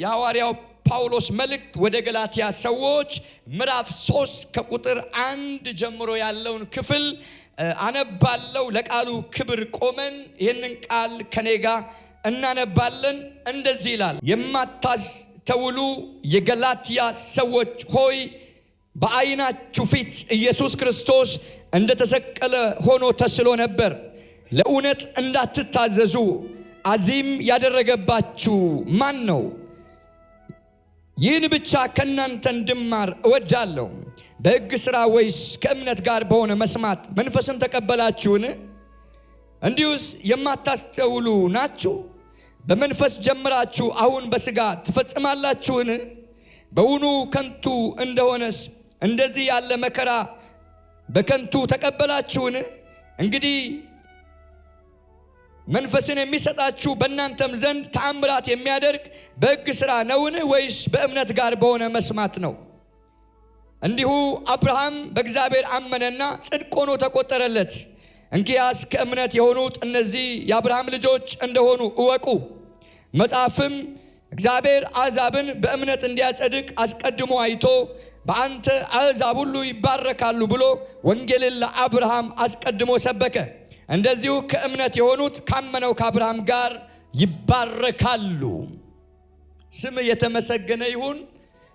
የሐዋርያው ጳውሎስ መልእክት ወደ ገላትያ ሰዎች ምዕራፍ 3 ከቁጥር 1 ጀምሮ ያለውን ክፍል አነባለው። ለቃሉ ክብር ቆመን ይህንን ቃል ከኔጋ እናነባለን። እንደዚህ ይላል። የማታስተውሉ የገላትያ ሰዎች ሆይ በዓይናችሁ ፊት ኢየሱስ ክርስቶስ እንደተሰቀለ ሆኖ ተስሎ ነበር። ለእውነት እንዳትታዘዙ አዚም ያደረገባችሁ ማን ነው? ይህን ብቻ ከእናንተ እንድማር እወዳለሁ። በሕግ ሥራ ወይስ ከእምነት ጋር በሆነ መስማት መንፈስን ተቀበላችሁን? እንዲሁስ የማታስተውሉ ናችሁ? በመንፈስ ጀምራችሁ አሁን በሥጋ ትፈጽማላችሁን? በውኑ ከንቱ እንደሆነስ እንደዚህ ያለ መከራ በከንቱ ተቀበላችሁን? እንግዲህ መንፈስን የሚሰጣችሁ በእናንተም ዘንድ ተአምራት የሚያደርግ በሕግ ሥራ ነውን? ወይስ በእምነት ጋር በሆነ መስማት ነው? እንዲሁ አብርሃም በእግዚአብሔር አመነና ጽድቅ ሆኖ ተቆጠረለት። እንኪያስ ከእምነት የሆኑት እነዚህ የአብርሃም ልጆች እንደሆኑ እወቁ። መጽሐፍም እግዚአብሔር አሕዛብን በእምነት እንዲያጸድቅ አስቀድሞ አይቶ በአንተ አሕዛብ ሁሉ ይባረካሉ ብሎ ወንጌልን ለአብርሃም አስቀድሞ ሰበከ። እንደዚሁ ከእምነት የሆኑት ካመነው ከአብርሃም ጋር ይባረካሉ። ስም የተመሰገነ ይሁን።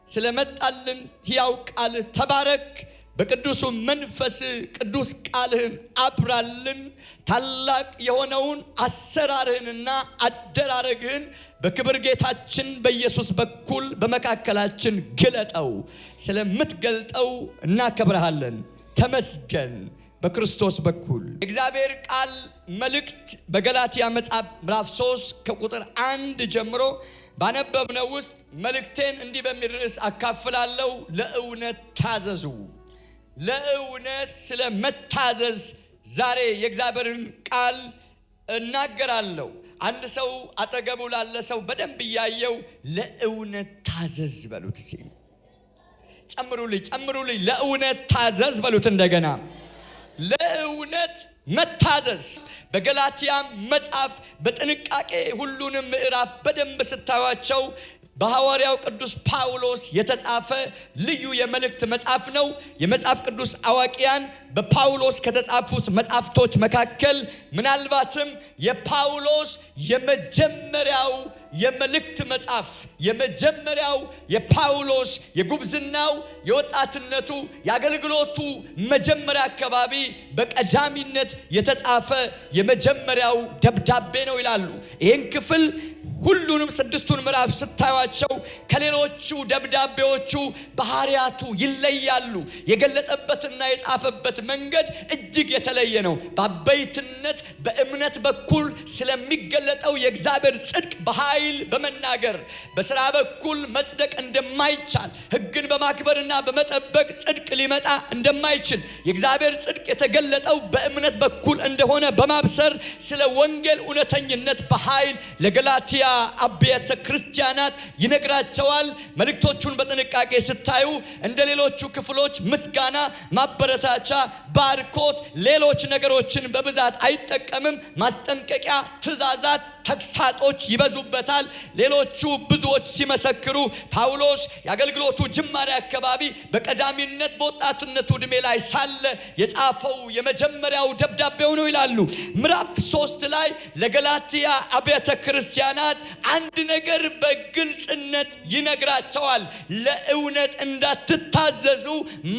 ስለመጣልን ሕያው ቃል ተባረክ። በቅዱሱ መንፈስ ቅዱስ ቃልህን አብራልን። ታላቅ የሆነውን አሰራርህንና አደራረግህን በክብር ጌታችን በኢየሱስ በኩል በመካከላችን ግለጠው። ስለምትገልጠው እናከብረሃለን። ተመስገን። በክርስቶስ በኩል እግዚአብሔር ቃል መልእክት በገላትያ መጽሐፍ ምዕራፍ 3 ከቁጥር 1 ጀምሮ ባነበብነው ውስጥ መልእክቴን እንዲህ በሚል ርዕስ አካፍላለሁ። ለእውነት ታዘዙ። ለእውነት ስለ መታዘዝ ዛሬ የእግዚአብሔርን ቃል እናገራለሁ። አንድ ሰው አጠገቡ ላለ ሰው በደንብ እያየው ለእውነት ታዘዝ በሉት። ጨምሩልኝ። ለእውነት ታዘዝ በሉት። እንደገና ለእውነት መታዘዝ። በገላትያ መጽሐፍ በጥንቃቄ ሁሉንም ምዕራፍ በደንብ ስታዩአቸው በሐዋርያው ቅዱስ ጳውሎስ የተጻፈ ልዩ የመልእክት መጽሐፍ ነው። የመጽሐፍ ቅዱስ አዋቂያን በጳውሎስ ከተጻፉት መጽሐፍቶች መካከል ምናልባትም የጳውሎስ የመጀመሪያው የመልእክት መጽሐፍ፣ የመጀመሪያው የጳውሎስ የጉብዝናው፣ የወጣትነቱ፣ የአገልግሎቱ መጀመሪያ አካባቢ በቀዳሚነት የተጻፈ የመጀመሪያው ደብዳቤ ነው ይላሉ። ይህን ክፍል ሁሉንም 6ቱን ምዕራፍ ስታዩአቸው ከሌሎቹ ደብዳቤዎቹ ባህሪያቱ ይለያሉ። የገለጠበትና የጻፈበት መንገድ እጅግ የተለየ ነው። በአበይትነት በእምነት በኩል ስለሚገለጠው የእግዚአብሔር ጽድቅ በኃይል በመናገር በሥራ በኩል መጽደቅ እንደማይቻል፣ ሕግን በማክበርና በመጠበቅ ጽድቅ ሊመጣ እንደማይችል፣ የእግዚአብሔር ጽድቅ የተገለጠው በእምነት በኩል እንደሆነ በማብሰር ስለ ወንጌል እውነተኝነት በኃይል ለገላትያ አብያተ ክርስቲያናት ይነግራቸዋል። መልእክቶቹን በጥንቃቄ ስታዩ እንደ ሌሎቹ ክፍሎች ምስጋና፣ ማበረታቻ፣ ባርኮት፣ ሌሎች ነገሮችን በብዛት አይጠቀምም። ማስጠንቀቂያ፣ ትእዛዛት፣ ተግሳጾች ይበዙበታል። ሌሎቹ ብዙዎች ሲመሰክሩ ጳውሎስ የአገልግሎቱ ጅማሬ አካባቢ በቀዳሚነት በወጣትነቱ ዕድሜ ላይ ሳለ የጻፈው የመጀመሪያው ደብዳቤው ነው ይላሉ። ምዕራፍ 3 ላይ ለገላትያ አብያተ ክርስቲያናት አንድ ነገር በግልጽነት ይነግራቸዋል። ለእውነት እንዳትታዘዙ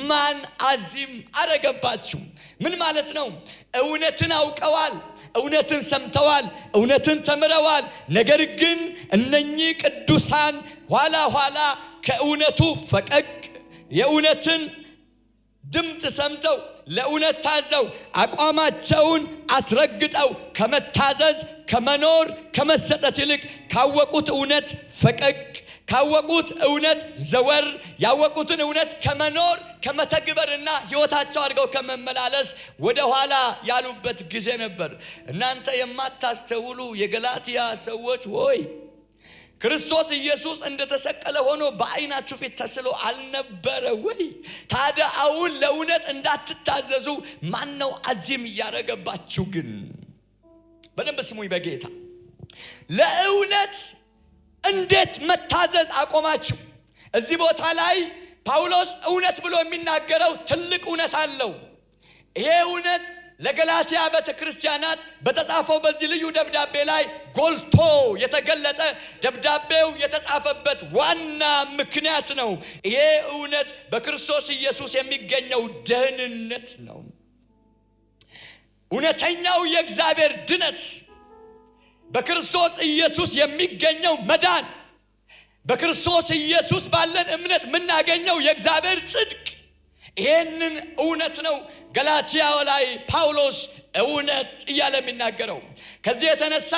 ማን አዚም አረገባችሁ? ምን ማለት ነው? እውነትን አውቀዋል፣ እውነትን ሰምተዋል፣ እውነትን ተምረዋል። ነገር ግን እነኚህ ቅዱሳን ኋላ ከእውነቱ ፈቀቅ፣ የእውነትን ድምፅ ሰምተው ለእውነት ታዘው አቋማቸውን አስረግጠው ከመታዘዝ ከመኖር ከመሰጠት ይልቅ ካወቁት እውነት ፈቀቅ፣ ካወቁት እውነት ዘወር፣ ያወቁትን እውነት ከመኖር ከመተግበርና ሕይወታቸው አድርገው ከመመላለስ ወደ ኋላ ያሉበት ጊዜ ነበር። እናንተ የማታስተውሉ የገላትያ ሰዎች ሆይ ክርስቶስ ኢየሱስ እንደተሰቀለ ሆኖ በዓይናችሁ ፊት ተስሎ አልነበረ ወይ? ታዲያ አሁን ለእውነት እንዳትታዘዙ ማን ነው አዚም እያደረገባችሁ? ግን በደንብ ስሙኝ በጌታ ለእውነት እንዴት መታዘዝ አቆማችሁ? እዚህ ቦታ ላይ ጳውሎስ እውነት ብሎ የሚናገረው ትልቅ እውነት አለው። ይሄ እውነት ለገላትያ ቤተክርስቲያናት በተጻፈው በዚህ ልዩ ደብዳቤ ላይ ጎልቶ የተገለጠ ደብዳቤው የተጻፈበት ዋና ምክንያት ነው። ይሄ እውነት በክርስቶስ ኢየሱስ የሚገኘው ደህንነት ነው። እውነተኛው የእግዚአብሔር ድነት በክርስቶስ ኢየሱስ የሚገኘው መዳን፣ በክርስቶስ ኢየሱስ ባለን እምነት የምናገኘው የእግዚአብሔር ጽድቅ፣ ይሄንን እውነት ነው ገላትያ ላይ ጳውሎስ እውነት እያለ የሚናገረው። ከዚህ የተነሳ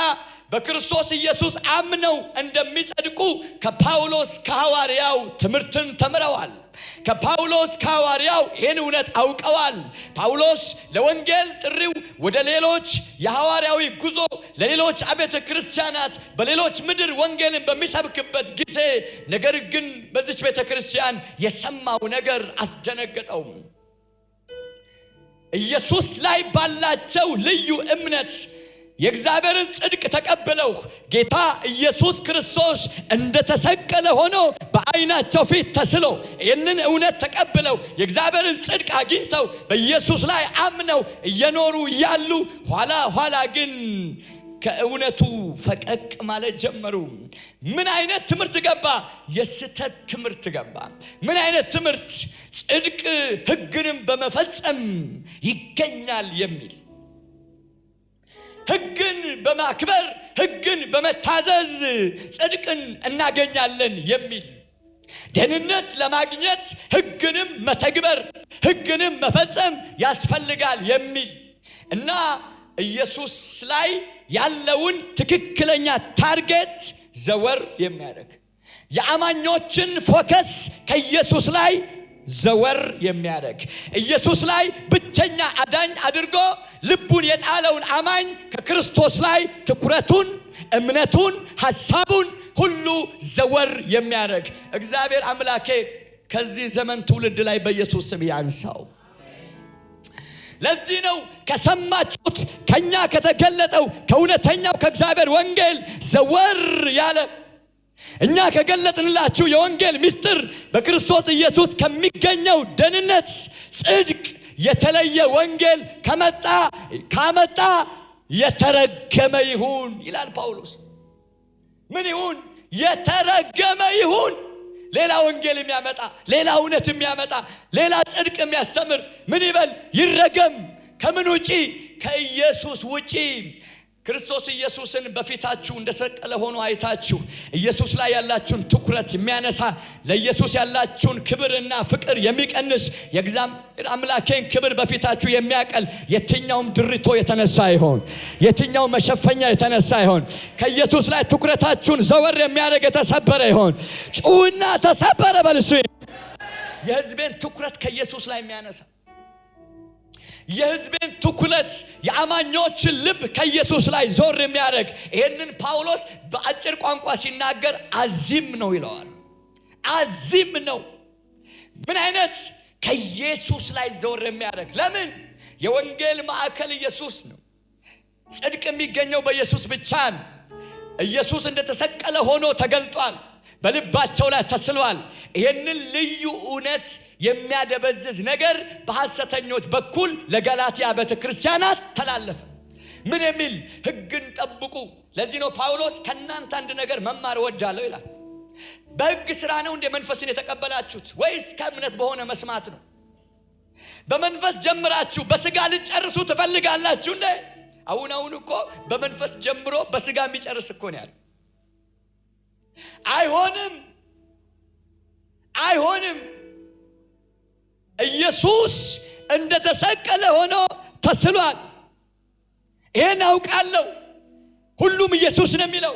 በክርስቶስ ኢየሱስ አምነው እንደሚጸድቁ ከጳውሎስ ከሐዋርያው ትምህርትን ተምረዋል። ከጳውሎስ ከሐዋርያው ይህን እውነት አውቀዋል። ጳውሎስ ለወንጌል ጥሪው ወደ ሌሎች የሐዋርያዊ ጉዞ ለሌሎች አብያተ ክርስቲያናት በሌሎች ምድር ወንጌልን በሚሰብክበት ጊዜ ነገር ግን በዚች ቤተ ክርስቲያን የሰማው ነገር አስደነገጠው። ኢየሱስ ላይ ባላቸው ልዩ እምነት የእግዚአብሔርን ጽድቅ ተቀብለው ጌታ ኢየሱስ ክርስቶስ እንደተሰቀለ ሆኖ በዓይናቸው ፊት ተስሎ ይህንን እውነት ተቀብለው የእግዚአብሔርን ጽድቅ አግኝተው በኢየሱስ ላይ አምነው እየኖሩ ያሉ ኋላ ግን ከእውነቱ ፈቀቅ ማለት ጀመሩ። ምን አይነት ትምህርት ገባ? የስተት ትምህርት ገባ። ምን አይነት ትምህርት? ጽድቅ ሕግንም በመፈጸም ይገኛል የሚል፣ ሕግን በማክበር ሕግን በመታዘዝ ጽድቅን እናገኛለን የሚል፣ ደህንነት ለማግኘት ሕግንም መተግበር ሕግንም መፈጸም ያስፈልጋል የሚል እና ኢየሱስ ላይ ያለውን ትክክለኛ ታርጌት ዘወር የሚያደርግ የአማኞችን ፎከስ ከኢየሱስ ላይ ዘወር የሚያደርግ ኢየሱስ ላይ ብቸኛ አዳኝ አድርጎ ልቡን የጣለውን አማኝ ከክርስቶስ ላይ ትኩረቱን፣ እምነቱን፣ ሐሳቡን ሁሉ ዘወር የሚያደርግ እግዚአብሔር አምላኬ ከዚህ ዘመን ትውልድ ላይ በኢየሱስ ስም ያንሳው። ለዚህ ነው ከሰማችሁት ከኛ ከተገለጠው ከእውነተኛው ከእግዚአብሔር ወንጌል ዘወር ያለ እኛ ከገለጥንላችሁ የወንጌል ምስጢር በክርስቶስ ኢየሱስ ከሚገኘው ደህንነት፣ ጽድቅ የተለየ ወንጌል ካመጣ የተረገመ ይሁን ይላል ጳውሎስ። ምን ይሁን? የተረገመ ይሁን። ሌላ ወንጌል የሚያመጣ፣ ሌላ እውነት የሚያመጣ፣ ሌላ ጽድቅ የሚያስተምር ምን ይበል? ይረገም። ከምን ውጪ? ከኢየሱስ ውጪ። ክርስቶስ ኢየሱስን በፊታችሁ እንደሰቀለ ሆኖ አይታችሁ ኢየሱስ ላይ ያላችሁን ትኩረት የሚያነሳ፣ ለኢየሱስ ያላችሁን ክብርና ፍቅር የሚቀንስ፣ የእግዚአብሔር አምላኬን ክብር በፊታችሁ የሚያቀል የትኛውም ድሪቶ የተነሳ ይሆን፣ የትኛውም መሸፈኛ የተነሳ ይሆን፣ ከኢየሱስ ላይ ትኩረታችሁን ዘወር የሚያደርግ የተሰበረ ይሆን። ጩውና ተሰበረ በልሱ። የሕዝቤን ትኩረት ከኢየሱስ ላይ የሚያነሳ፣ የሕዝቤን ትኩረት የአማኞችን ልብ ከኢየሱስ ላይ ዞር የሚያደርግ፣ ይህንን ጳውሎስ በአጭር ቋንቋ ሲናገር አዚም ነው ይለዋል። አዚም ነው። ምን አይነት? ከኢየሱስ ላይ ዞር የሚያደርግ። ለምን? የወንጌል ማዕከል ኢየሱስ ነው። ጽድቅ የሚገኘው በኢየሱስ ብቻ ነው። ኢየሱስ እንደተሰቀለ ሆኖ ተገልጧል፣ በልባቸው ላይ ተስሏል። ይህንን ልዩ እውነት የሚያደበዝዝ ነገር በሐሰተኞች በኩል ለገላትያ ቤተክርስቲያናት ተላለፈ። ምን የሚል? ሕግን ጠብቁ። ለዚህ ነው ጳውሎስ ከእናንተ አንድ ነገር መማር እወዳለሁ ይላል። በሕግ ሥራ ነው እንደ መንፈስን የተቀበላችሁት ወይስ ከእምነት በሆነ መስማት ነው? በመንፈስ ጀምራችሁ በሥጋ ልትጨርሱ ትፈልጋላችሁ እንዴ? አሁን እኮ በመንፈስ ጀምሮ በሥጋ የሚጨርስ እኮ ነው ያለው። አይሆንም። ኢየሱስ እንደተሰቀለ ሆኖ ተስሏል። ይሄን አውቃለሁ። ሁሉም ኢየሱስ ነው የሚለው።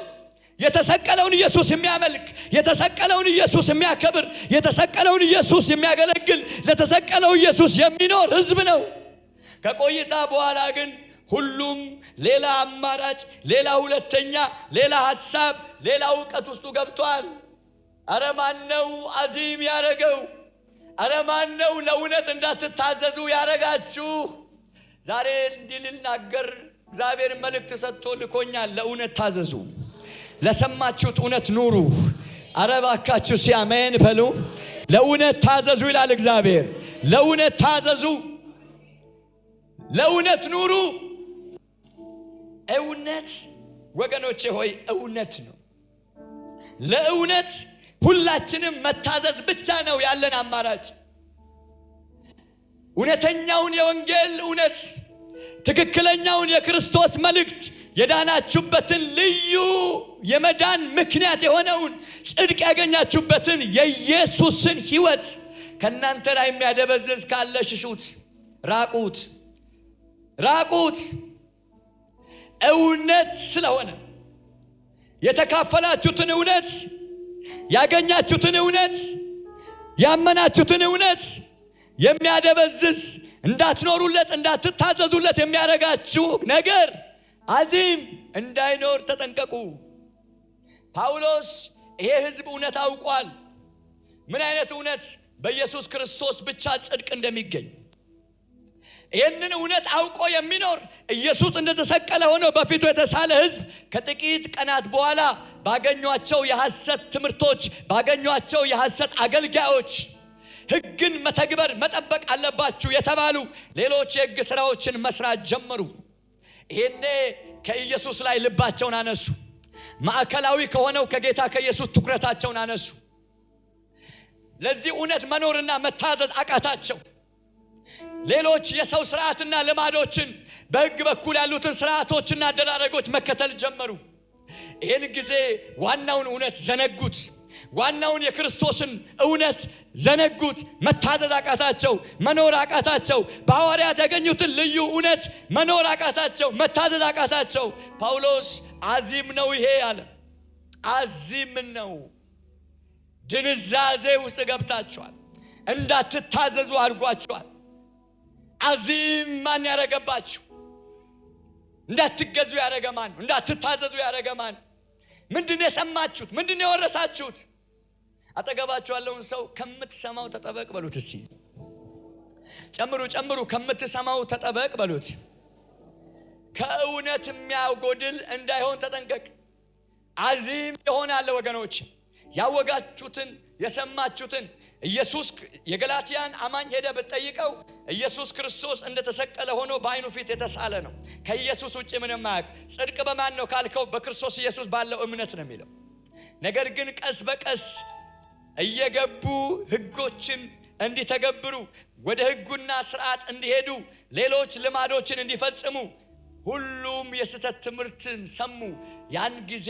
የተሰቀለውን ኢየሱስ የሚያመልክ፣ የተሰቀለውን ኢየሱስ የሚያከብር፣ የተሰቀለውን ኢየሱስ የሚያገለግል፣ ለተሰቀለው ኢየሱስ የሚኖር ሕዝብ ነው። ከቆይታ በኋላ ግን ሁሉም ሌላ አማራጭ፣ ሌላ ሁለተኛ፣ ሌላ ሐሳብ፣ ሌላ ዕውቀት ውስጡ ገብቷል። አረ ማነው አዚም ያረገው? አረ ማነው ለእውነት እንዳትታዘዙ ያረጋችሁ? ዛሬ እንዲህ ልናገር እግዚአብሔር መልእክት ሰጥቶ ልኮኛል። ለእውነት ታዘዙ፣ ለሰማችሁት እውነት ኑሩ። ኧረ እባካችሁ ሲአሜን በሉ። ለእውነት ታዘዙ ይላል እግዚአብሔር። ለእውነት ታዘዙ፣ ለእውነት ኑሩ። እውነት ወገኖቼ ሆይ እውነት ነው። ለእውነት ሁላችንም መታዘዝ ብቻ ነው ያለን አማራጭ። እውነተኛውን የወንጌል እውነት፣ ትክክለኛውን የክርስቶስ መልእክት፣ የዳናችሁበትን ልዩ የመዳን ምክንያት የሆነውን ጽድቅ ያገኛችሁበትን የኢየሱስን ሕይወት ከእናንተ ላይ የሚያደበዝዝ ካለ ሽሹት፣ ራቁት፣ ራቁት። እውነት ስለሆነ የተካፈላችሁትን እውነት፣ ያገኛችሁትን እውነት፣ ያመናችሁትን እውነት የሚያደበዝዝ እንዳትኖሩለት፣ እንዳትታዘዙለት የሚያረጋችሁ ነገር አዚም እንዳይኖር ተጠንቀቁ። ጳውሎስ ይሄ ሕዝብ እውነት አውቋል። ምን አይነት እውነት? በኢየሱስ ክርስቶስ ብቻ ጽድቅ እንደሚገኝ። ይህንን እውነት አውቆ የሚኖር ኢየሱስ እንደተሰቀለ ሆኖ በፊቱ የተሳለ ሕዝብ ከጥቂት ቀናት በኋላ ባገኟቸው የሐሰት ትምህርቶች፣ ባገኟቸው የሐሰት አገልጋዮች ሕግን መተግበር መጠበቅ አለባችሁ የተባሉ ሌሎች የሕግ ሥራዎችን መስራት ጀመሩ። ይሄኔ ከኢየሱስ ላይ ልባቸውን አነሱ። ማዕከላዊ ከሆነው ከጌታ ከኢየሱስ ትኩረታቸውን አነሱ። ለዚህ እውነት መኖርና መታዘዝ አቃታቸው። ሌሎች የሰው ሥርዓትና ልማዶችን፣ በሕግ በኩል ያሉትን ሥርዓቶችና አደራረጎች መከተል ጀመሩ። ይህን ጊዜ ዋናውን እውነት ዘነጉት። ዋናውን የክርስቶስን እውነት ዘነጉት። መታዘዝ አቃታቸው፣ መኖር አቃታቸው። በሐዋርያት ያገኙትን ልዩ እውነት መኖር አቃታቸው፣ መታዘዝ አቃታቸው። ጳውሎስ አዚም ነው ይሄ አለ። አዚም ነው። ድንዛዜ ውስጥ ገብታችኋል። እንዳትታዘዙ አድርጓችኋል። አዚም ማን ያረገባችሁ? እንዳትገዙ ያረገ ማን? እንዳትታዘዙ ያረገ ማን? ምንድነው የሰማችሁት? ምንድነው የወረሳችሁት? አጠገባችሁ ያለውን ሰው ከምትሰማው ተጠበቅ በሉት። እስቲ ጨምሩ። ከምትሰማው ተጠበቅ በሉት። ከእውነት የሚያጎድል እንዳይሆን ተጠንቀቅ። አዚም ይሆናል ወገኖች። ያወጋችሁትን የሰማችሁትን ኢየሱስ የገላትያን አማኝ ሄደ ብትጠይቀው ኢየሱስ ክርስቶስ እንደተሰቀለ ሆኖ በዓይኑ ፊት የተሳለ ነው። ከኢየሱስ ውጪ ምንም ማያውቅ። ጽድቅ በማን ነው ካልከው በክርስቶስ ኢየሱስ ባለው እምነት ነው የሚለው። ነገር ግን ቀስ በቀስ እየገቡ ሕጎችን እንዲተገብሩ፣ ወደ ሕጉና ስርዓት እንዲሄዱ፣ ሌሎች ልማዶችን እንዲፈጽሙ ሁሉም የስተት ትምህርትን ሰሙ። ያን ጊዜ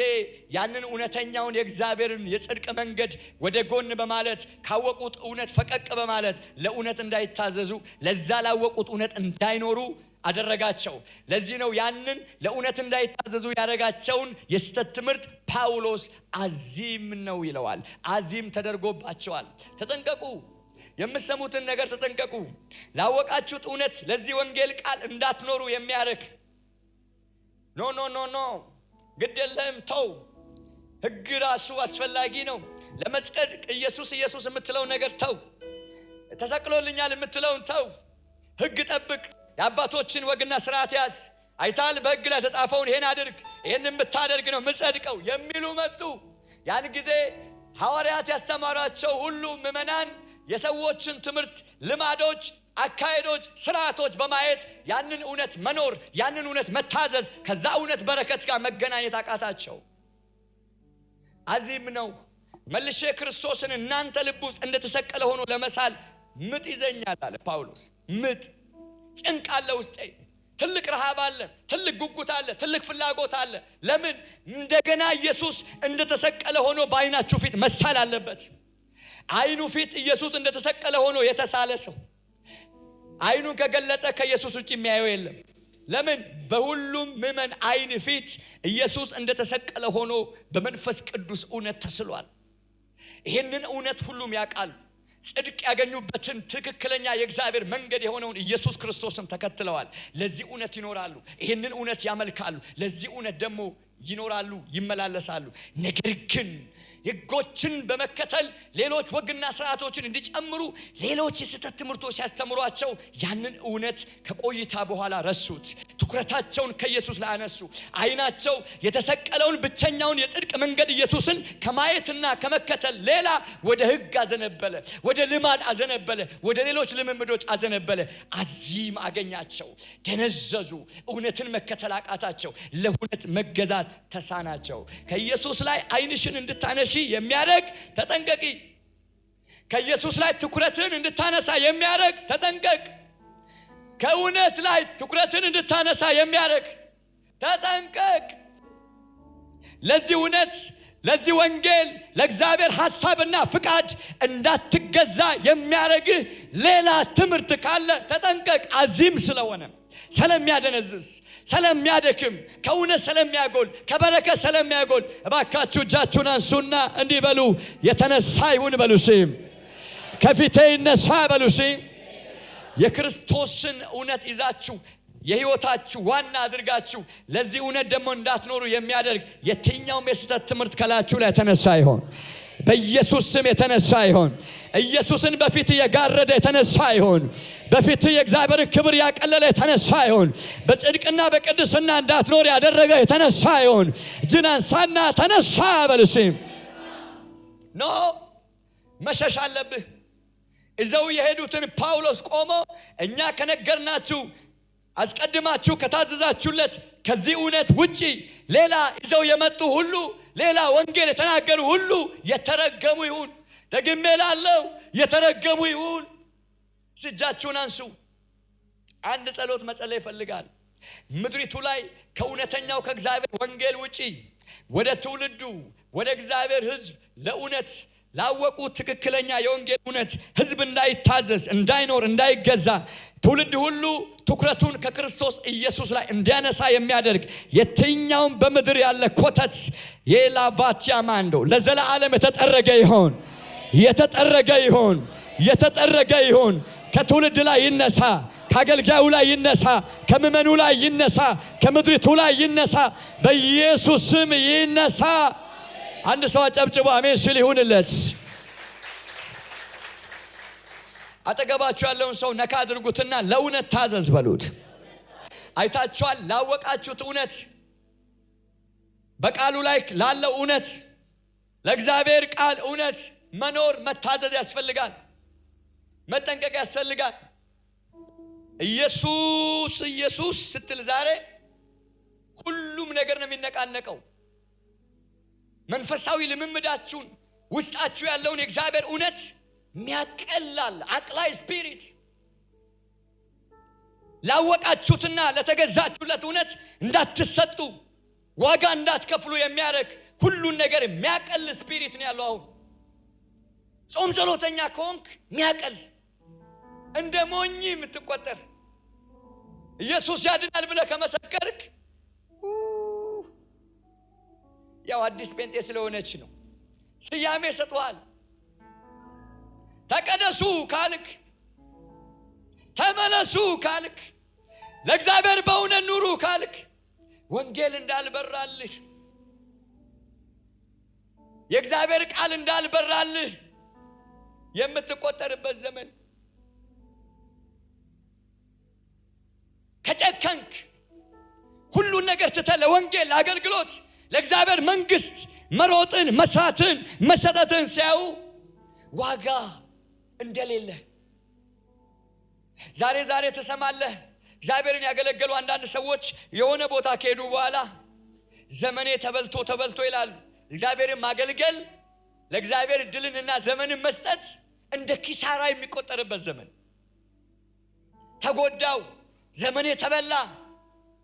ያንን እውነተኛውን የእግዚአብሔርን የጽድቅ መንገድ ወደ ጎን በማለት ካወቁት እውነት ፈቀቅ በማለት ለእውነት እንዳይታዘዙ፣ ለዛ ላወቁት እውነት እንዳይኖሩ አደረጋቸው። ለዚህ ነው ያንን ለእውነት እንዳይታዘዙ ያደረጋቸውን የስተት ትምህርት ጳውሎስ አዚም ነው ይለዋል። አዚም ተደርጎባቸዋል። ተጠንቀቁ። የምትሰሙትን ነገር ተጠንቀቁ። ላወቃችሁት እውነት ለዚህ ወንጌል ቃል እንዳትኖሩ የሚያረክ ኖ ግድ የለህም ተው። ሕግ ራሱ አስፈላጊ ነው ለመጽደቅ። ኢየሱስ የምትለው ነገር ተው። ተሰቅሎልኛል የምትለውን ተው። ሕግ ጠብቅ። የአባቶችን ወግና ስርዓት ያዝ። አይታል በሕግ ላይ ተጻፈውን ይሄን አድርግ፣ ይሄንን ብታደርግ ነው ምጸድቀው የሚሉ መጡ። ያን ጊዜ ሐዋርያት ያስተማሯቸው ሁሉ ምዕመናን የሰዎችን ትምህርት፣ ልማዶች፣ አካሄዶች፣ ስርዓቶች በማየት ያንን እውነት መኖር፣ ያንን እውነት መታዘዝ፣ ከዛ እውነት በረከት ጋር መገናኘት አቃታቸው። አዚም ነው። መልሼ ክርስቶስን እናንተ ልብ ውስጥ እንደተሰቀለ ሆኖ ለመሳል ምጥ ይዘኛል አለ ጳውሎስ። ምጥ፣ ጭንቅ አለ ውስጤ። ትልቅ ረሃብ አለ፣ ትልቅ ጉጉት አለ፣ ትልቅ ፍላጎት አለ። ለምን? እንደገና ኢየሱስ እንደተሰቀለ ሆኖ በዓይናችሁ ፊት መሳል አለበት። ዓይኑ ፊት ኢየሱስ እንደተሰቀለ ሆኖ የተሳለ ሰው ዓይኑን ከገለጠ ከኢየሱስ ውጭ የሚያየው የለም። ለምን? በሁሉም ምዕመን ዓይን ፊት ኢየሱስ እንደተሰቀለ ሆኖ በመንፈስ ቅዱስ እውነት ተስሏል። ይህንን እውነት ሁሉም ያውቃሉ። ጽድቅ ያገኙበትን ትክክለኛ የእግዚአብሔር መንገድ የሆነውን ኢየሱስ ክርስቶስን ተከትለዋል። ለዚህ እውነት ይኖራሉ። ይህንን እውነት ያመልካሉ። ለዚህ እውነት ደግሞ ይኖራሉ፣ ይመላለሳሉ። ነገር ግን ሕጎችን በመከተል ሌሎች ወግና ስርዓቶችን እንዲጨምሩ ሌሎች የስህተት ትምህርቶች ሲያስተምሯቸው ያንን እውነት ከቆይታ በኋላ ረሱት። ትኩረታቸውን ከኢየሱስ ላይ አነሱ። አይናቸው የተሰቀለውን ብቸኛውን የጽድቅ መንገድ ኢየሱስን ከማየትና ከመከተል ሌላ ወደ ሕግ አዘነበለ፣ ወደ ልማድ አዘነበለ፣ ወደ ሌሎች ልምምዶች አዘነበለ። አዚም አገኛቸው፣ ደነዘዙ፣ እውነትን መከተል አቃታቸው፣ ለእውነት መገዛት ተሳናቸው። ከኢየሱስ ላይ አይንሽን እንድታነሺ የሚያደርግ ተጠንቀቂ። ከኢየሱስ ላይ ትኩረትን እንድታነሳ የሚያደርግ ተጠንቀቅ። ከእውነት ላይ ትኩረትን እንድታነሳ የሚያደርግ ተጠንቀቅ። ለዚህ እውነት፣ ለዚህ ወንጌል፣ ለእግዚአብሔር ሐሳብና ፍቃድ እንዳትገዛ የሚያደርግህ ሌላ ትምህርት ካለ ተጠንቀቅ። አዚም ስለሆነ፣ ስለሚያደነዝዝ፣ ስለሚያደክም፣ ከእውነት ስለሚያጎል፣ ከበረከት ስለሚያጎል እባካችሁ እጃችሁን አንሱና እንዲህ በሉ፣ የተነሳ ይሁን በሉ። ከፊቴ ይነሳ በሉ። የክርስቶስን እውነት ይዛችሁ የሕይወታችሁ ዋና አድርጋችሁ ለዚህ እውነት ደግሞ እንዳትኖሩ የሚያደርግ የትኛውም የስህተት ትምህርት ከላችሁ ላይ የተነሳ ይሆን በኢየሱስ ስም የተነሳ ይሆን። ኢየሱስን በፊት የጋረደ የተነሳ ይሆን። በፊት የእግዚአብሔርን ክብር ያቀለለ የተነሳ ይሆን። በጽድቅና በቅድስና እንዳትኖር ያደረገ የተነሳ ይሆን። እጅን አንሳና ተነሳ በልሲ ኖ መሸሽ አለብህ። እዘው የሄዱትን ጳውሎስ ቆሞ እኛ ከነገርናችሁ አስቀድማችሁ ከታዘዛችሁለት ከዚህ እውነት ውጪ ሌላ ይዘው የመጡ ሁሉ፣ ሌላ ወንጌል የተናገሩ ሁሉ የተረገሙ ይሁን። ደግሜ እላለሁ የተረገሙ ይሁን። እጃችሁን አንሱ። አንድ ጸሎት መጸለይ ይፈልጋል። ምድሪቱ ላይ ከእውነተኛው ከእግዚአብሔር ወንጌል ውጪ ወደ ትውልዱ ወደ እግዚአብሔር ሕዝብ ለእውነት ላወቁ ትክክለኛ የወንጌል እውነት ሕዝብ እንዳይታዘዝ፣ እንዳይኖር፣ እንዳይገዛ ትውልድ ሁሉ ትኩረቱን ከክርስቶስ ኢየሱስ ላይ እንዲያነሳ የሚያደርግ የትኛውም በምድር ያለ ኮተት የላቫቲያ ማንዶ ለዘላለም የተጠረገ ይሆን፣ የተጠረገ ይሆን፣ የተጠረገ ይሆን። ከትውልድ ላይ ይነሳ፣ ከአገልጋዩ ላይ ይነሳ፣ ከምእመኑ ላይ ይነሳ፣ ከምድሪቱ ላይ ይነሳ፣ በኢየሱስ ስም ይነሳ። አንድ ሰው አጨብጭቦ አሜን ሲል ይሁንለት። አጠገባችሁ ያለውን ሰው ነካ አድርጉትና ለእውነት ታዘዝ በሉት። አይታችኋል? ላወቃችሁት እውነት፣ በቃሉ ላይ ላለው እውነት፣ ለእግዚአብሔር ቃል እውነት መኖር መታዘዝ ያስፈልጋል፣ መጠንቀቅ ያስፈልጋል። ኢየሱስ ኢየሱስ ስትል ዛሬ ሁሉም ነገር ነው የሚነቃነቀው። መንፈሳዊ ልምምዳችሁን ውስጣችሁ ያለውን የእግዚአብሔር እውነት ሚያቀላል አቅላይ ስፒሪት ላወቃችሁትና ለተገዛችሁለት እውነት እንዳትሰጡ ዋጋ እንዳትከፍሉ የሚያደርግ ሁሉን ነገር የሚያቀል ስፒሪት ነው ያለው። አሁን ጾም ጸሎተኛ ከሆንክ ሚያቀል እንደ ሞኝ የምትቆጠር ኢየሱስ ያድናል ብለህ ከመሰከርክ ያው አዲስ ጴንጤ ስለሆነች ነው ስያሜ ሰጥቷል። ተቀደሱ ካልክ፣ ተመለሱ ካልክ፣ ለእግዚአብሔር በእውነት ኑሩ ካልክ ወንጌል እንዳልበራልህ፣ የእግዚአብሔር ቃል እንዳልበራልህ የምትቆጠርበት ዘመን ከጨከንክ ሁሉን ነገር ትተህ ለወንጌል ለአገልግሎት ለእግዚአብሔር መንግስት መሮጥን መስራትን መሰጠትን ሲያዩ ዋጋ እንደሌለ ዛሬ ትሰማለህ። እግዚአብሔርን ያገለገሉ አንዳንድ ሰዎች የሆነ ቦታ ከሄዱ በኋላ ዘመኔ ተበልቶ ይላሉ። እግዚአብሔርን ማገልገል ለእግዚአብሔር እድልንና ዘመንን መስጠት እንደ ኪሳራ የሚቆጠርበት ዘመን። ተጎዳው፣ ዘመኔ ተበላ።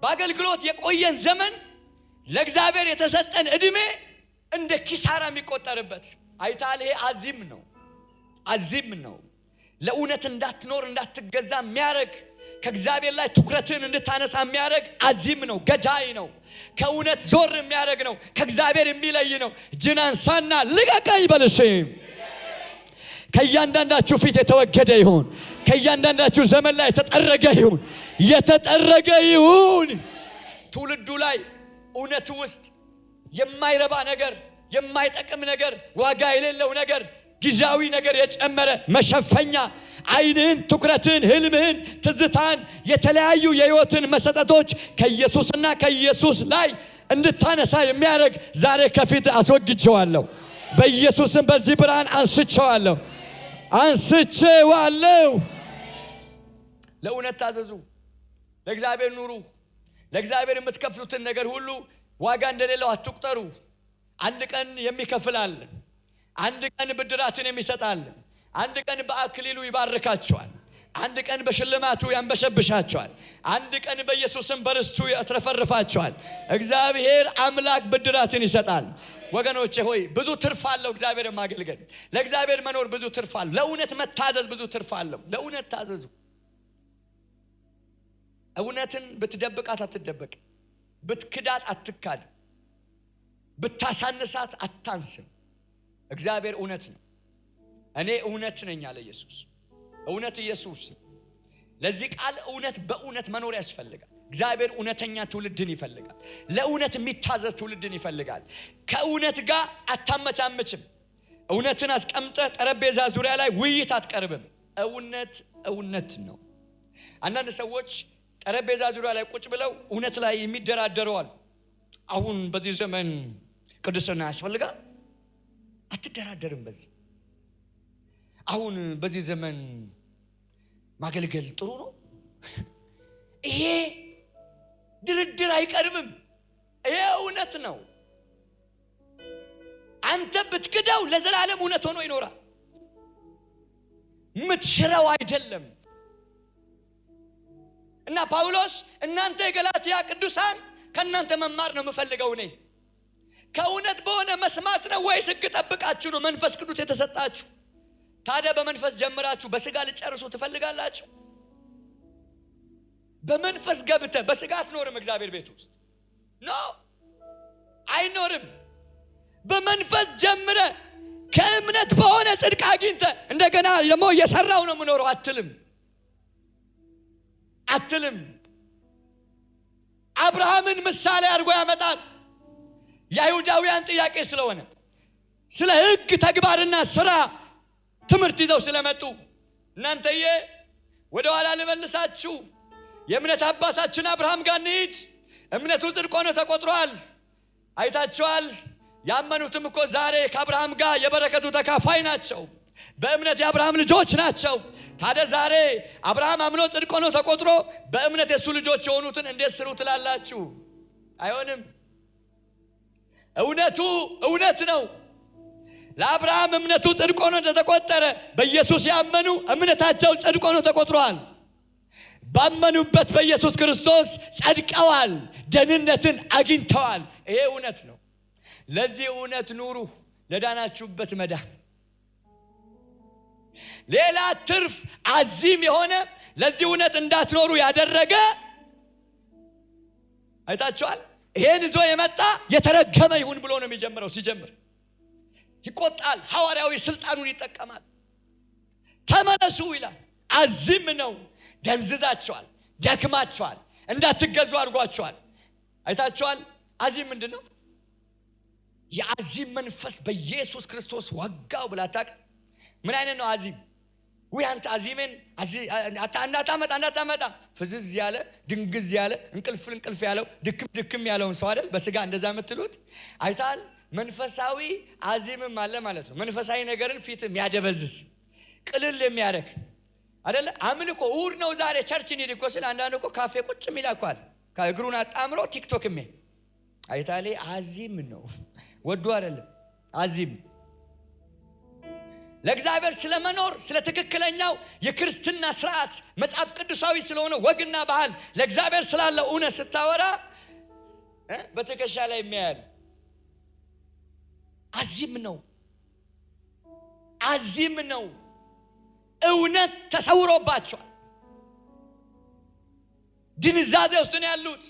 በአገልግሎት የቆየን ዘመን ለእግዚአብሔር የተሰጠን እድሜ እንደ ኪሳራ የሚቆጠርበት አይታል። ይሄ አዚም ነው። ለእውነት እንዳትኖር እንዳትገዛ የሚያደርግ ከእግዚአብሔር ላይ ትኩረትን እንድታነሳ የሚያደርግ አዚም ነው፣ ገዳይ ነው፣ ከእውነት ዞር የሚያደርግ ነው፣ ከእግዚአብሔር የሚለይ ነው። እጅን አንሳና ልቀቀኝ በልሽ። ከእያንዳንዳችሁ ፊት የተወገደ ይሁን፣ ከእያንዳንዳችሁ ዘመን ላይ የተጠረገ ይሁን። ትውልዱ ላይ እውነት ውስጥ የማይረባ ነገር የማይጠቅም ነገር፣ ዋጋ የሌለው ነገር፣ ጊዜያዊ ነገር የጨመረ መሸፈኛ ዓይንህን፣ ትኩረትን፣ ህልምህን፣ ትዝታን፣ የተለያዩ የህይወትን መሰጠቶች ከኢየሱስና ከኢየሱስ ላይ እንድታነሳ የሚያደርግ ዛሬ ከፊት አስወግጄዋለሁ። በኢየሱስም በዚህ ብርሃን አንስቼዋለሁ። ለእውነት ታዘዙ፣ ለእግዚአብሔር ኑሩ። ለእግዚአብሔር የምትከፍሉትን ነገር ሁሉ ዋጋ እንደሌለው አትቁጠሩ። አንድ ቀን የሚከፍላል፣ አንድ ቀን ብድራትን የሚሰጣል፣ አንድ ቀን በአክሊሉ ይባርካቸዋል፣ አንድ ቀን በሽልማቱ ያንበሸብሻቸዋል፣ አንድ ቀን በኢየሱስም በርስቱ ያትረፈርፋቸዋል። እግዚአብሔር አምላክ ብድራትን ይሰጣል። ወገኖቼ ሆይ ብዙ ትርፍ አለው እግዚአብሔር ማገልገል። ለእግዚአብሔር መኖር ብዙ ትርፍ አለው። ለእውነት መታዘዝ ብዙ ትርፍ አለው። ለእውነት ታዘዙ። እውነትን ብትደብቃት አትደበቅ፣ ብትክዳት አትካድ፣ ብታሳንሳት አታንስም። እግዚአብሔር እውነት ነው። እኔ እውነት ነኝ አለ ኢየሱስ። እውነት ኢየሱስ። ለዚህ ቃል እውነት በእውነት መኖር ያስፈልጋል። እግዚአብሔር እውነተኛ ትውልድን ይፈልጋል። ለእውነት የሚታዘዝ ትውልድን ይፈልጋል። ከእውነት ጋር አታመቻመችም። እውነትን አስቀምጠ ጠረጴዛ ዙሪያ ላይ ውይይት አትቀርብም። እውነት ነው። አንዳንድ ሰዎች ጠረጴዛ ዙሪያ ላይ ቁጭ ብለው እውነት ላይ የሚደራደረዋል። አሁን በዚህ ዘመን ቅድስና ያስፈልጋል፣ አትደራደርም። አሁን በዚህ ዘመን ማገልገል ጥሩ ነው፣ ይሄ ድርድር አይቀርብም። ይሄ እውነት ነው። አንተ ብትክደው ለዘላለም እውነት ሆኖ ይኖራል። ምትሽረው አይደለም። እና ጳውሎስ እናንተ የገላትያ ቅዱሳን ከእናንተ መማር ነው የምፈልገው። እኔ ከእውነት በሆነ መስማት ነው ወይስ ሕግ ጠብቃችሁ ነው መንፈስ ቅዱስ የተሰጣችሁ? ታዲያ በመንፈስ ጀምራችሁ በስጋ ልጨርሱ ትፈልጋላችሁ? በመንፈስ ገብተ በስጋ አትኖርም። እግዚአብሔር ቤት ውስጥ አይኖርም። በመንፈስ ጀምረ ከእምነት በሆነ ጽድቅ አግኝተ እንደገና ደግሞ እየሰራው ነው የምኖረው አትልም። አብርሃምን ምሳሌ አድርጎ ያመጣል። የአይሁዳውያን ጥያቄ ስለሆነ ስለ ሕግ ተግባርና ስራ ትምህርት ይዘው ስለመጡ እናንተዬ ወደ ኋላ ልመልሳችሁ፣ የእምነት አባታችን አብርሃም ጋር እንሂድ። እምነቱ ጽድቅ ሆኖ ተቆጥሯል። አይታችኋል። ያመኑትም እኮ ዛሬ ከአብርሃም ጋር የበረከቱ ተካፋይ ናቸው። በእምነት የአብርሃም ልጆች ናቸው። ታዲያ ዛሬ አብርሃም አምኖ ጽድቅ ሆኖ ተቆጥሮ በእምነት የሱ ልጆች የሆኑትን እንዴት ስሩ ትላላችሁ? አይሆንም። እውነቱ እውነት ነው። ለአብርሃም እምነቱ ጽድቅ ሆኖ ተቆጠረ። በኢየሱስ ያመኑ እምነታቸው ጽድቅ ሆኖ ተቆጥሯል። ባመኑበት በኢየሱስ ክርስቶስ ጸድቀዋል፣ ደህንነትን አግኝተዋል። ይሄ እውነት ነው። ለዚህ እውነት ኑሩ፣ ለዳናችሁበት መዳን። ሌላ ትርፍ አዚም የሆነ ለዚህ እውነት እንዳትኖሩ ያደረገ አይታችኋል። ይሄን ይዞ የመጣ የተረገመ ይሁን ብሎ ነው የሚጀምረው። ሲጀምር ይቆጣል፣ ሐዋርያዊ ስልጣኑን ይጠቀማል። ተመለሱ ይላል። አዚም ነው። ደንዝዛቸዋል፣ ደክማቸዋል፣ እንዳትገዙ አድርጓቸዋል። አይታችኋል። አዚም ምንድን ነው? የአዚም መንፈስ በኢየሱስ ክርስቶስ ወጋው ብላታቅ። ምን አይነት ነው አዚም? አንተ አዚምን እንዳታመጣ ፍዝዝ ያለ ድንግዝ ያለ እንቅልፍ ያለው ድክም ያለውን ሰው አይደል በስጋ እንደዛ የምትሉት አይታል። መንፈሳዊ አዚምም አለ ማለት ነው። መንፈሳዊ ነገርን ፊት የሚያደበዝዝ ቅልል የሚያደርግ አይደለ? አምልኮ እሑድ ነው ዛሬ ቸርች እንሂድ እኮ ስለ አንዳንድ እኮ ካፌ ቁጭ የሚላኳል ከእግሩን አጣምሮ ቲክቶክ አይታሌ አዚም ነው። ወዱ አይደለም አዚም። ለእግዚአብሔር ስለመኖር ስለ ትክክለኛው የክርስትና ስርዓት መጽሐፍ ቅዱሳዊ ስለሆነ ወግና ባህል ለእግዚአብሔር ስላለው እውነት ስታወራ በትከሻ ላይ የሚያያል አዚም ነው። እውነት ተሰውሮባቸዋል። ድንዛዜ ውስጥ ነው ያሉት።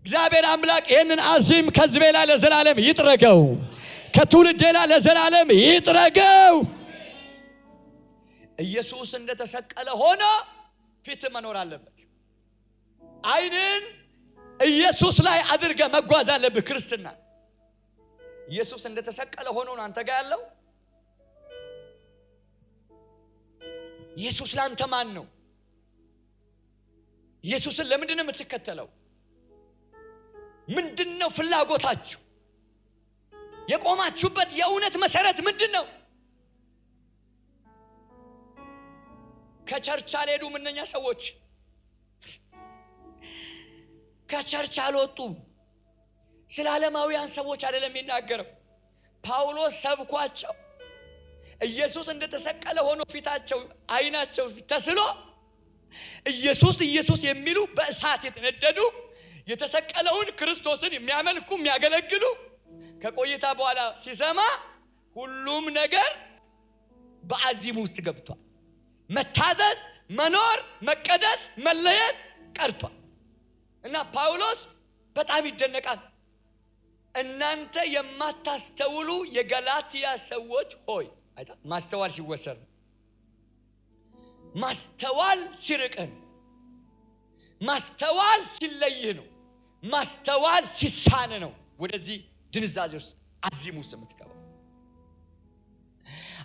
እግዚአብሔር አምላክ ይህንን አዚም ከሕዝቤ ላይ ለዘላለም ይጥረገው፣ ከትውልዴ ላይ ለዘላለም ይጥረገው። ኢየሱስ እንደተሰቀለ ሆኖ ፊት መኖር አለበት። ዓይንን ኢየሱስ ላይ አድርገ መጓዝ አለብህ። ክርስትና ኢየሱስ እንደተሰቀለ ሆኖ ነው አንተ ጋር ያለው? ኢየሱስ ላንተ ማን ነው? ኢየሱስን ለምንድን ነው የምትከተለው? ምንድነው ፍላጎታችሁ? የቆማችሁበት የእውነት መሰረት ምንድነው? ከቸርች አልሄዱም እነኛ ሰዎች፣ ከቸርች አልወጡም። ስለ ዓለማውያን ሰዎች አይደለም የሚናገረው። ጳውሎስ ሰብኳቸው ኢየሱስ እንደተሰቀለ ሆኖ ፊታቸው አይናቸው ተስሎ ኢየሱስ ኢየሱስ የሚሉ በእሳት የተነደዱ የተሰቀለውን ክርስቶስን የሚያመልኩ የሚያገለግሉ ከቆይታ በኋላ ሲሰማ ሁሉም ነገር በአዚም ውስጥ ገብቷል። መታዘዝ፣ መኖር፣ መቀደስ፣ መለየት ቀርቷል። እና ጳውሎስ በጣም ይደነቃል። እናንተ የማታስተውሉ የገላትያ ሰዎች ሆይ፣ አይታ ማስተዋል ሲወሰድ፣ ማስተዋል ሲርቅን፣ ማስተዋል ሲለይህ ነው፣ ማስተዋል ሲሳን ነው ወደዚህ ድንዛዜ ውስጥ አዚም ውስጥ የምትገባው።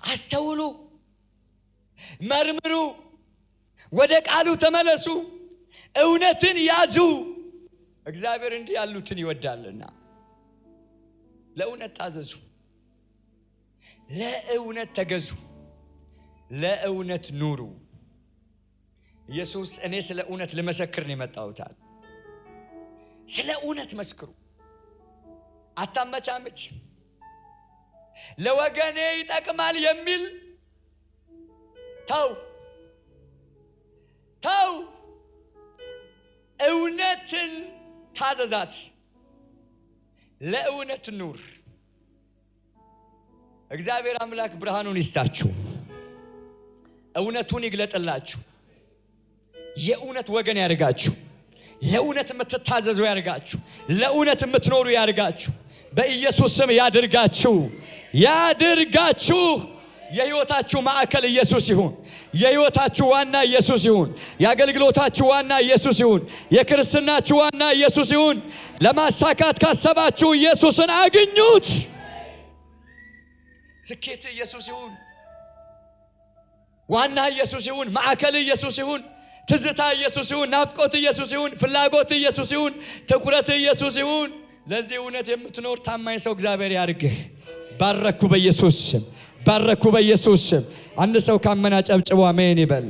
አስተውሉ፣ መርምሩ፣ ወደ ቃሉ ተመለሱ፣ እውነትን ያዙ። እግዚአብሔር እንዲህ ያሉትን ይወዳልና። ለእውነት ታዘዙ፣ ለእውነት ተገዙ፣ ለእውነት ኑሩ። ኢየሱስ እኔ ስለ እውነት ልመሰክር ነው የመጣሁት። ስለ እውነት መስክሩ፣ አታመቻመች። ለወገኔ ይጠቅማል የሚል ተው። እውነትን ታዘዛት፣ ለእውነት ኑር። እግዚአብሔር አምላክ ብርሃኑን ይስጣችሁ፣ እውነቱን ይግለጥላችሁ፣ የእውነት ወገን ያርጋችሁ፣ ለእውነት የምትታዘዙ ያርጋችሁ፣ ለእውነት የምትኖሩ ያርጋችሁ። በኢየሱስ ስም ያድርጋችሁ። የሕይወታችሁ ማዕከል ኢየሱስ ይሁን። የሕይወታችሁ ዋና ኢየሱስ ይሁን። የአገልግሎታችሁ ዋና ኢየሱስ ይሁን። የክርስትናችሁ ዋና ኢየሱስ ይሁን። ለማሳካት ካሰባችሁ ኢየሱስን አግኙት። ስኬት ኢየሱስ ይሁን። ዋና ኢየሱስ ይሁን። ማዕከል ኢየሱስ ይሁን። ትዝታ ኢየሱስ ይሁን። ናፍቆት ኢየሱስ ይሁን። ፍላጎት ኢየሱስ ይሁን። ትኩረት ኢየሱስ ይሁን። ለዚህ እውነት የምትኖር ታማኝ ሰው እግዚአብሔር ያርግህ። ባረኩ በኢየሱስ ስም፣ ባረኩ በኢየሱስ ስም። አንድ ሰው ካመና ጨብጭቦ አሜን ይበል።